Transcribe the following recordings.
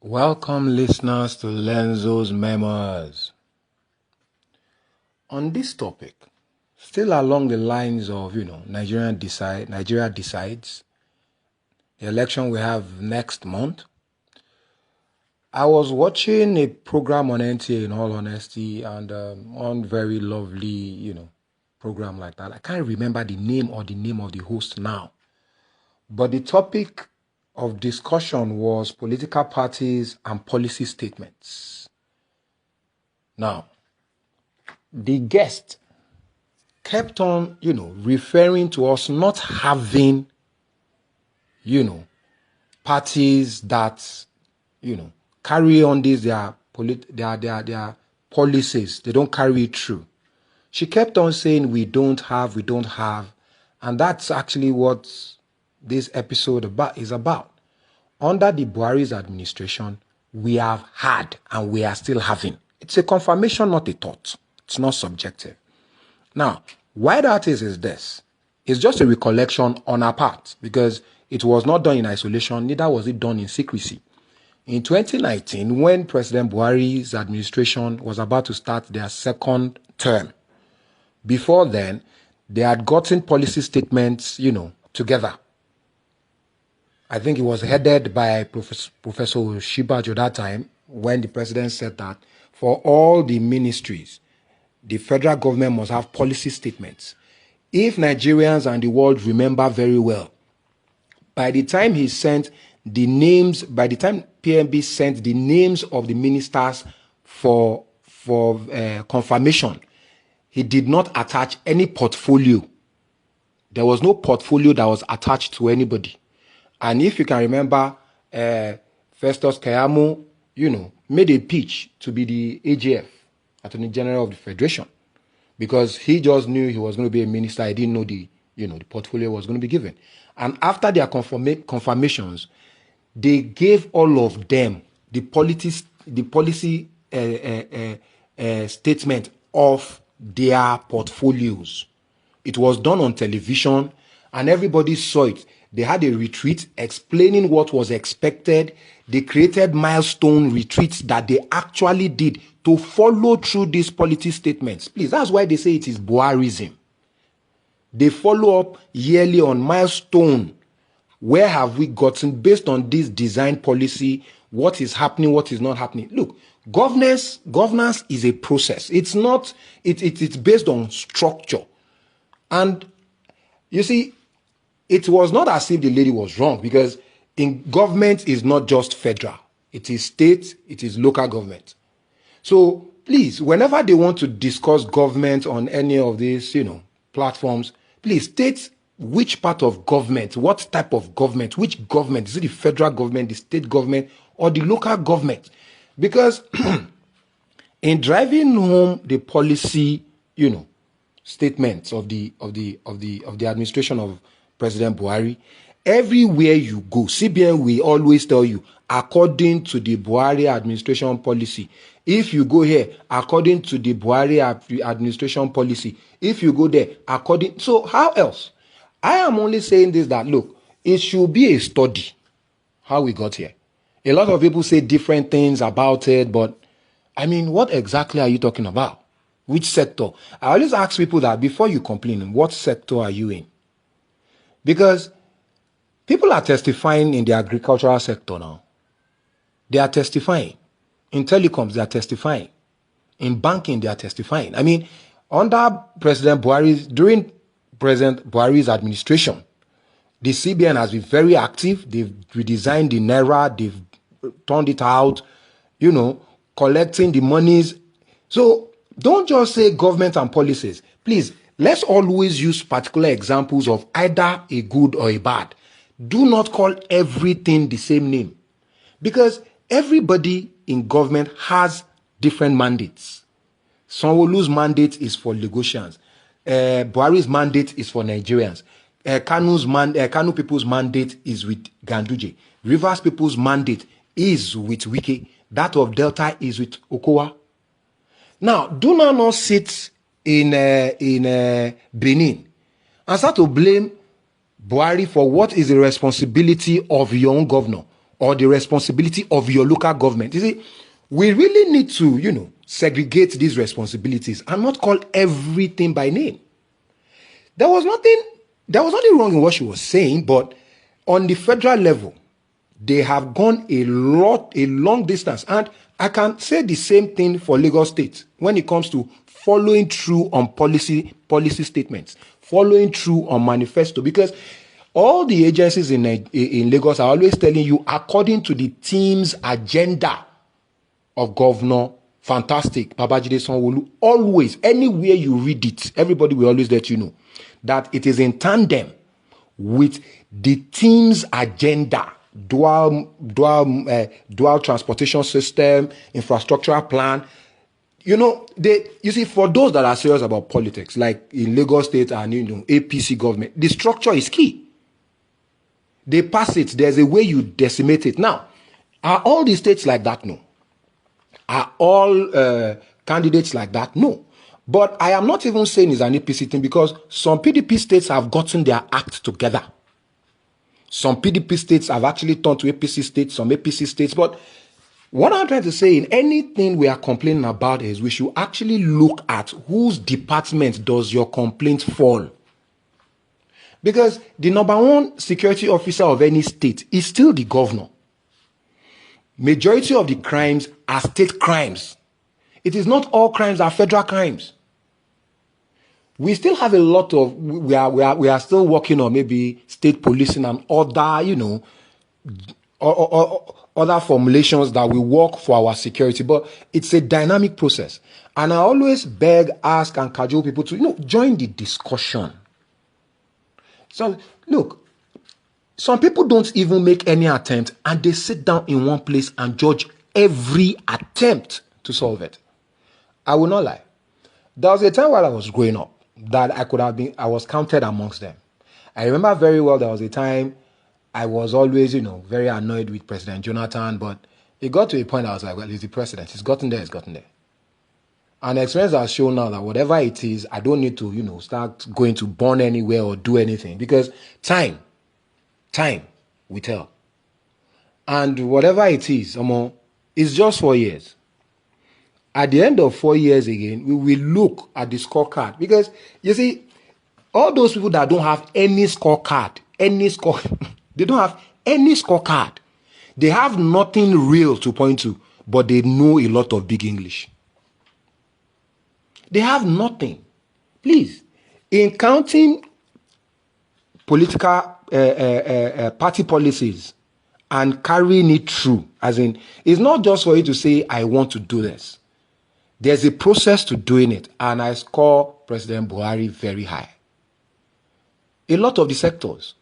Welcome listeners to LENZO'S MEMOIRS. On this topic, still along the lines of, Nigeria decides, the election we have next month. I was watching a program on NTA, in all honesty, and one very lovely, program like that. I can't remember the name of the host now. But the topic of discussion was political parties and policy statements. Now, the guest kept on, referring to us not having, parties that, carry on their policies. They don't carry it through. She kept on saying we don't have, and that's actually what this episode is about. Under the Buhari's administration, we have had and we are still having. It's a confirmation, not a thought. It's not subjective. Now, why that is this. It's just a recollection on our part because it was not done in isolation, neither was it done in secrecy. In 2019, when President Buhari's administration was about to start their second term, before then, they had gotten policy statements, together. I think it was headed by Professor Shibaju that time when the president said that for all the ministries, the federal government must have policy statements. If Nigerians and the world remember very well, by the time PMB sent the names of the ministers for confirmation, he did not attach any portfolio. There was no portfolio that was attached to anybody. And if you can remember, Festus Keyamo, made a pitch to be the AGF, Attorney General of the Federation, because he just knew he was going to be a minister. He didn't know the portfolio was going to be given. And after their confirmations, they gave all of them the policy statement of their portfolios. It was done on television, and everybody saw it. They had a retreat explaining what was expected. They created milestone retreats that they actually did to follow through these policy statements. Please, that's why they say it is BUHARISM. They follow up yearly on milestone. Where have we gotten based on this design policy? What is happening? What is not happening? Look, governance is a process. It's not. It's based on structure, and you see, it was not as if the lady was wrong because in government is not just federal. It is state. It is local government. So please, whenever they want to discuss government on any of these, platforms, please state which part of government, what type of government, which government, is it the federal government, the state government, or the local government? Because in driving home the policy, statements of the administration of President Buhari, everywhere you go, CBN will always tell you, according to the Buhari administration policy. If you go here, according to the Buhari administration policy. If you go there, so how else? I am only saying this that, look, it should be a study, how we got here. A lot of people say different things about it, but, what exactly are you talking about? Which sector? I always ask people that before you complain, what sector are you in? Because people are testifying in the agricultural sector now. They are testifying. In telecoms, they are testifying. In banking, they are testifying. Under during President Buhari's administration, the CBN has been very active. They've redesigned the Naira. They've turned it out, collecting the monies. So don't just say government and policies. Please, let's always use particular examples of either a good or a bad. Do not call everything the same name. Because everybody in government has different mandates. Sanwo-Olu's mandate is for Lagosians. Buhari's mandate is for Nigerians. Kanu people's mandate is with Ganduje. Rivers people's mandate is with Wike. That of Delta is with Okowa. Now, do not sit in Benin and start to blame Buhari for what is the responsibility of your own governor. or the responsibility of your local government. You see, we really need to, segregate these responsibilities and not call everything by name. There was nothing wrong in what she was saying, but on the federal level, they have gone a long distance. And I can say the same thing for Lagos State when it comes to following through on policy statements, following through on manifesto, because all the agencies in Lagos are always telling you, according to the team's agenda of Governor Fantastic Babajide Sanwo-Olu, always, anywhere you read it, everybody will always let you know that it is in tandem with the team's agenda, dual transportation system, infrastructural plan. You see, for those that are serious about politics, like in Lagos State and APC government, the structure is key. They pass it. There's a way you decimate it. Now, are all the states like that? No. Are all candidates like that? No. But I am not even saying it's an APC thing, because some PDP states have gotten their act together. Some PDP states have actually turned to APC states, some APC states. But what I'm trying to say in anything we are complaining about is we should actually look at whose department does your complaint fall. Because the number one security officer of any state is still the governor. Majority of the crimes are state crimes. It is not all crimes are federal crimes. We still have a lot of, we are still working on maybe state policing and other, other formulations that will work for our security. But it's a dynamic process. And I always beg, ask, and cajole people to, join the discussion. So, look, some people don't even make any attempt, and they sit down in one place and judge every attempt to solve it. I will not lie. There was a time while I was growing up that I was counted amongst them. I remember very well there was a time I was always, very annoyed with President Jonathan, but it got to a point I was like, well, he's the president. He's gotten there. And the experience has shown now that whatever it is, I don't need to, start going to burn anywhere or do anything, because time will tell. And whatever it is, it's just 4 years. At the end of 4 years again, we will look at the scorecard, because you see, all those people that don't have any scorecard, they don't have any scorecard. They have nothing real to point to, but they know a lot of big English. They have nothing. Please, in counting political party policies and carrying it through, as in, it's not just for you to say, I want to do this. There's a process to doing it, and I score President Buhari very high. A lot of the sectors,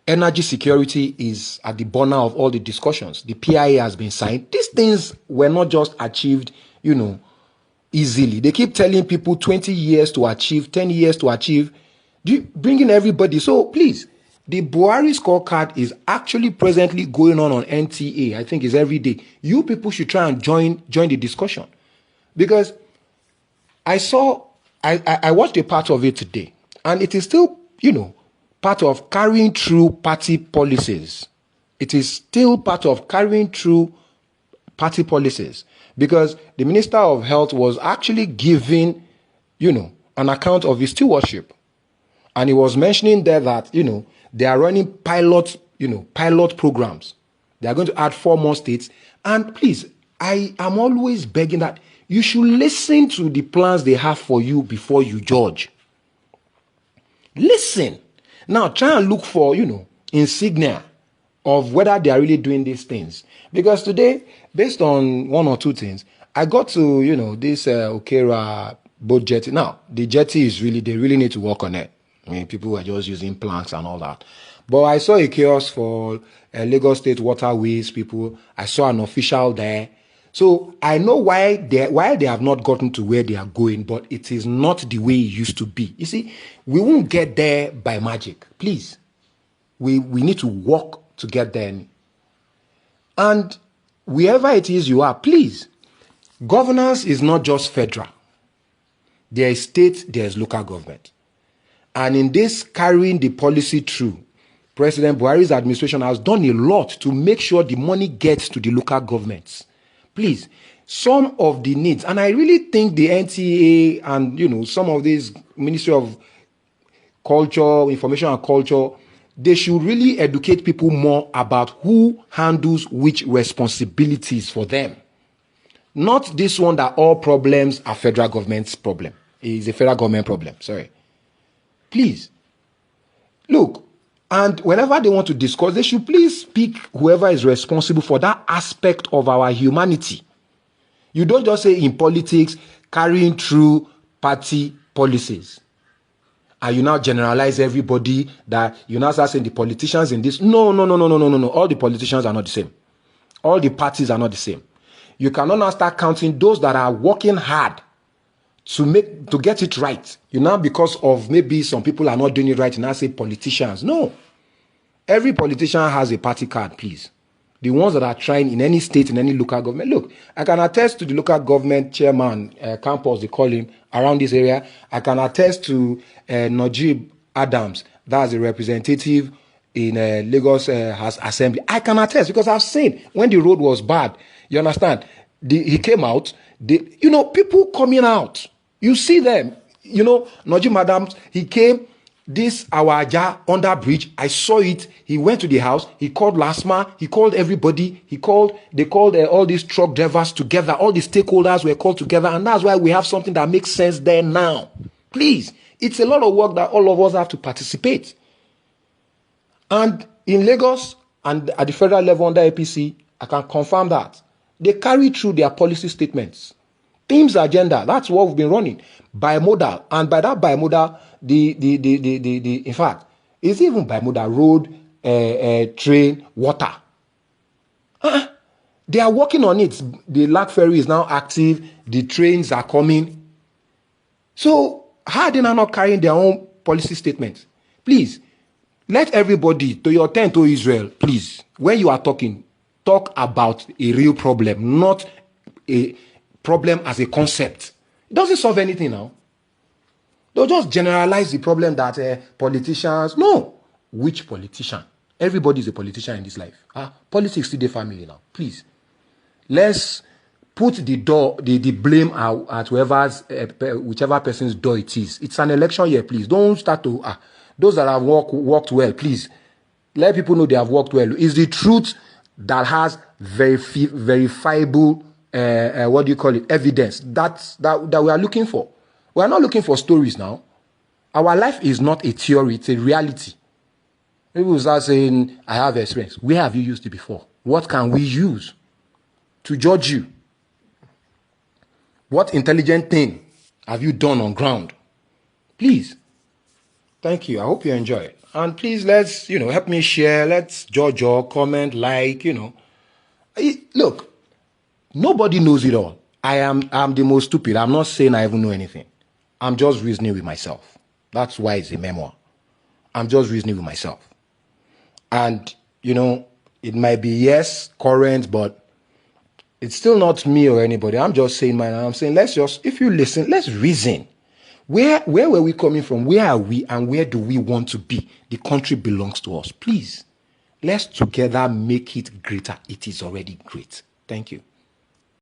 energy security is at the burner of all the discussions. The PIA has been signed. These things were not just achieved, easily. They keep telling people 20 years to achieve, 10 years to achieve, bringing everybody. So please, the Buhari scorecard is actually presently going on NTA. I think it's every day. You people should try and join the discussion. Because I watched a part of it today, and it is still, part of carrying through party policies. It is still part of carrying through party policies, because the Minister of Health was actually giving, an account of his stewardship. And he was mentioning there that, they are running pilot programs. They are going to add 4 more states. And please, I am always begging that you should listen to the plans they have for you before you judge. Listen. Now, try and look for, insignia of whether they are really doing these things. Because today, based on 1 or 2 things, I got to, this Okera boat jetty. Now, the jetty is they really need to work on it. I mean, people were just using planks and all that. But I saw a kiosk for Lagos State Waterways people. I saw an official there. So I know why they have not gotten to where they are going, but it is not the way it used to be. You see, we won't get there by magic. Please. We need to work to get there. And wherever it is you are, please, governance is not just federal. There is state, there is local government. And in this carrying the policy through, President Buhari's administration has done a lot to make sure the money gets to the local governments. Please, some of the needs, and I really think the NTA and some of these Ministry of Culture, Information and Culture, they should really educate people more about who handles which responsibilities for them. Not this one that all problems are federal government's problem. It is a federal government problem. Sorry. Please. Look, and whenever they want to discuss, they should please pick whoever is responsible for that aspect of our humanity. You don't just say in politics, carrying through party policies. And you now generalize everybody that you now start saying the politicians in this. No. All the politicians are not the same. All the parties are not the same. You cannot now start counting those that are working hard to get it right. Because of maybe some people are not doing it right, and now say politicians. No. Every politician has a party card, please. The ones that are trying in any state, in any local government. Look, I can attest to the local government chairman, campus, they call him, around this area. I can attest to Najib Adams, that's a representative in Lagos House Assembly. I can attest because I've seen when the road was bad. You understand? He came out. People coming out. You see them. Najib Adams, he came. This Awaja under bridge, I saw it. He went to the house. He called LASMA. He called everybody. They called all these truck drivers together. All the stakeholders were called together. And that's why we have something that makes sense there now. Please. It's a lot of work that all of us have to participate. And in Lagos and at the federal level under APC, I can confirm that. They carry through their policy statements. Team's agenda, that's what we've been running. Bimodal. And by that bimodal, in fact, it's even bimodal road, train, water. They are working on it. The Lac Ferry is now active. The trains are coming. So, how are they not carrying their own policy statements? Please, let everybody, to your turn to Israel, please, when you are talking, talk about a real problem, not a problem as a concept. It doesn't solve anything now. They'll just generalize the problem that politicians... No. Which politician? Everybody is a politician in this life. Politics is the family now. Please. Let's put the blame at whichever person's door it is. It's an election year, please. Don't start to... those that have worked well, please. Let people know they have worked well. It's the truth that has verifiable... evidence that we are looking for. We are not looking for stories now. Our life is not a theory, it's a reality. People start saying, I have experience. Where have you used it before? What can we use to judge you? What intelligent thing have you done on ground? Please. Thank you. I hope you enjoy it. And please, let's, help me share. Let's judge or comment, Look, nobody knows it all. I'm the most stupid. I'm not saying I even know anything. I'm just reasoning with myself. That's why it's a memoir. I'm just reasoning with myself. And, it might be, yes, current, but it's still not me or anybody. I'm just saying mine. I'm saying, if you listen, let's reason. Where were we coming from? Where are we and where do we want to be? The country belongs to us. Please, let's together make it greater. It is already great. Thank you.